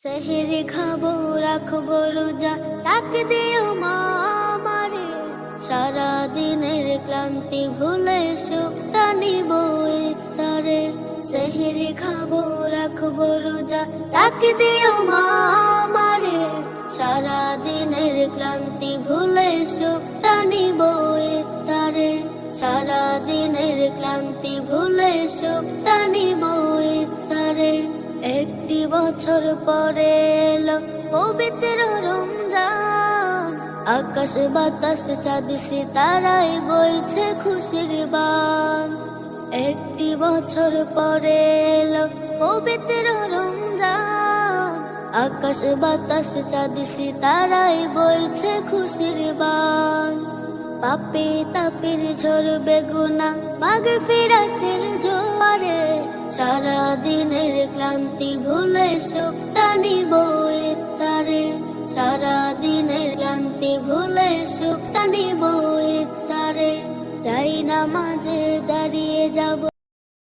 সেহরি খাবো রাখবো রোজা, ডাক দিও মা আমারে। সারা দিনের ক্লান্তি ভুলে সুখটা নিব ইফতারে। সেহরি খাবো রাখবো রোজা, ডাক দিও মা আমারে। সারা দিনের ক্লান্তি ভুলে সুখটা নিব ইফতারে। সারা দিনের ক্লান্তি ভুলে সুখটা নিব ইফতারে। একটি বছর পরে এলো পবিত্র রমজান, আকাশ বাতাস চাঁদ সিতারায় বইছে খুশির বান। একটি বছর পরে এলো পবিত্র রমজান, আকাশ বাতাস চাঁদ সিতারায় বইছে খুশির বান। পাপে তাপের ঝরবে গুনাহ মাগফিরাতের জোয়ারে। সারা দিনের ক্লান্তি ভুলে সুখটা নিব ইফতারে। সারা দিনের ক্লান্তি ভুলে সুখটা নিব ইফতারে। যাই নামাজে দাঁড়িয়ে যাব